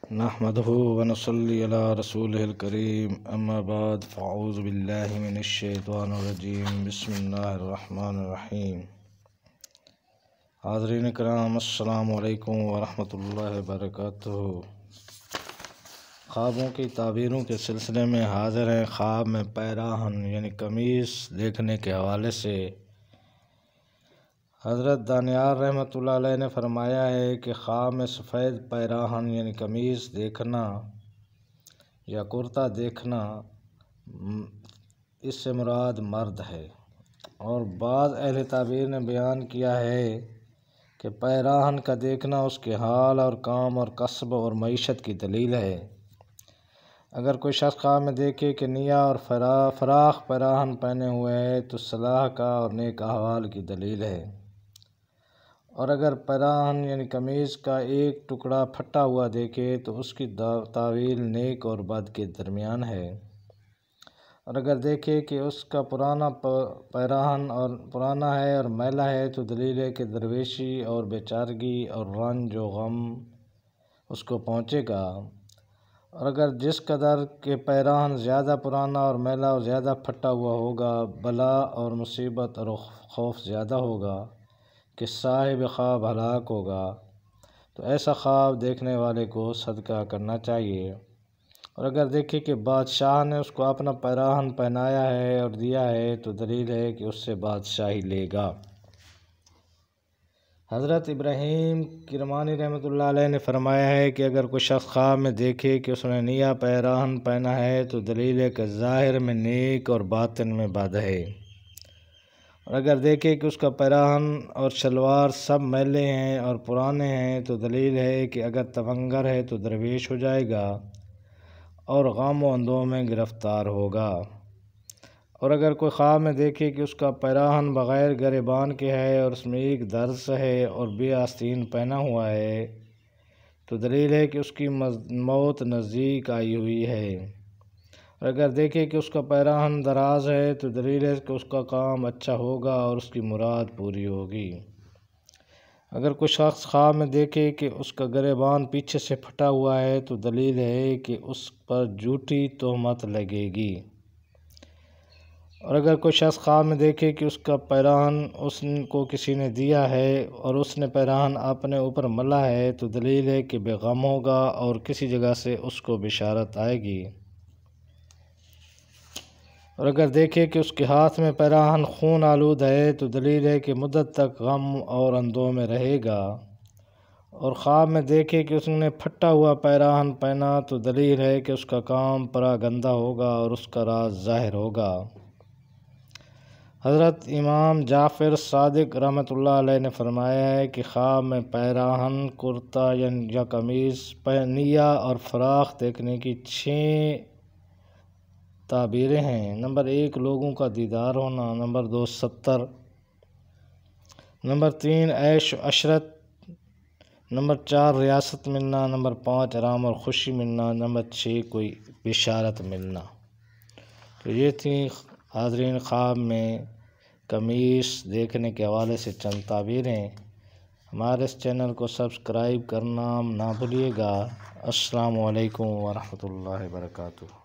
نحمده ونصلي على رسوله الكريم اما بعد فاعوذ باللہ من الشیطان الرجیم بسم اللہ الرحمن الرحیم۔ حاضرین کرام السلام علیکم ورحمۃ اللہ وبرکاتہ۔ خوابوں کی تعبیروں کے سلسلے میں حاضر ہیں۔ خواب میں پیراہن یعنی قمیص دیکھنے کے حوالے سے حضرت دانیال رحمۃ اللہ علیہ نے فرمایا ہے کہ خواب میں سفید پیراہن یعنی قمیص دیکھنا یا کرتا دیکھنا اس سے مراد مرد ہے، اور بعض اہل تعبیر نے بیان کیا ہے کہ پیراہن کا دیکھنا اس کے حال اور کام اور کسب اور معیشت کی دلیل ہے۔ اگر کوئی شخص خواب میں دیکھے کہ نیا اور فراخ پیراہن پہنے ہوئے ہے تو صلاح کا اور نیک احوال کی دلیل ہے، اور اگر پیراہن یعنی قمیص کا ایک ٹکڑا پھٹا ہوا دیکھے تو اس کی تعویل نیک اور بد کے درمیان ہے، اور اگر دیکھے کہ اس کا پرانا پیراہن اور پرانا ہے اور میلا ہے تو دلیل ہے کہ درویشی اور بیچارگی اور رنج و غم اس کو پہنچے گا، اور اگر جس قدر کے پیراہن زیادہ پرانا اور میلا اور زیادہ پھٹا ہوا ہوگا بلا اور مصیبت اور خوف زیادہ ہوگا کہ صاحب خواب ہلاک ہوگا، تو ایسا خواب دیکھنے والے کو صدقہ کرنا چاہیے، اور اگر دیکھے کہ بادشاہ نے اس کو اپنا پیراہن پہنایا ہے اور دیا ہے تو دلیل ہے کہ اس سے بادشاہی لے گا۔ حضرت ابراہیم کرمانی رحمۃ اللہ علیہ نے فرمایا ہے کہ اگر کوئی شخص خواب میں دیکھے کہ اس نے نیا پیراہن پہنا ہے تو دلیل ہے کہ ظاہر میں نیک اور باطن میں بد ہے، اور اگر دیکھے کہ اس کا پیراہن اور شلوار سب میلے ہیں اور پرانے ہیں تو دلیل ہے کہ اگر تونگر ہے تو درویش ہو جائے گا اور غم و اندوہ میں گرفتار ہوگا، اور اگر کوئی خواب میں دیکھے کہ اس کا پیراہن بغیر گریبان کے ہے اور اس میں ایک درس ہے اور بے آستین پہنا ہوا ہے تو دلیل ہے کہ اس کی موت نزدیک آئی ہوئی ہے، اور اگر دیکھے کہ اس کا پیراہن دراز ہے تو دلیل ہے کہ اس کا کام اچھا ہوگا اور اس کی مراد پوری ہوگی۔ اگر کوئی شخص خواب میں دیکھے کہ اس کا گریبان پیچھے سے پھٹا ہوا ہے تو دلیل ہے کہ اس پر جھوٹی تہمت لگے گی، اور اگر کوئی شخص خواب میں دیکھے کہ اس کا پیراہن اس کو کسی نے دیا ہے اور اس نے پیراہن اپنے اوپر ملا ہے تو دلیل ہے کہ بے غم ہوگا اور کسی جگہ سے اس کو بشارت آئے گی، اور اگر دیکھے کہ اس کے ہاتھ میں پیراہن خون آلود ہے تو دلیل ہے کہ مدت تک غم اور اندوہ میں رہے گا، اور خواب میں دیکھے کہ اس نے پھٹا ہوا پیراہن پہنا تو دلیل ہے کہ اس کا کام پراگندہ ہوگا اور اس کا راز ظاہر ہوگا۔ حضرت امام جعفر صادق رحمۃ اللہ علیہ نے فرمایا ہے کہ خواب میں پیراہن کرتا یا قمیص نیا اور فراخ دیکھنے کی 6 تعبیریں ہیں۔ نمبر 1 لوگوں کا دیدار ہونا، نمبر 2 70، نمبر 3 عیش و عشرت، نمبر 4 ریاست ملنا، نمبر 5 آرام اور خوشی ملنا، نمبر 6 کوئی بشارت ملنا۔ تو یہ تھی حاضرین خواب میں قمیص دیکھنے کے حوالے سے چند تعبیریں۔ ہمارے اس چینل کو سبسکرائب کرنا نہ بھولیے گا۔ السلام علیکم ورحمۃ اللہ وبرکاتہ۔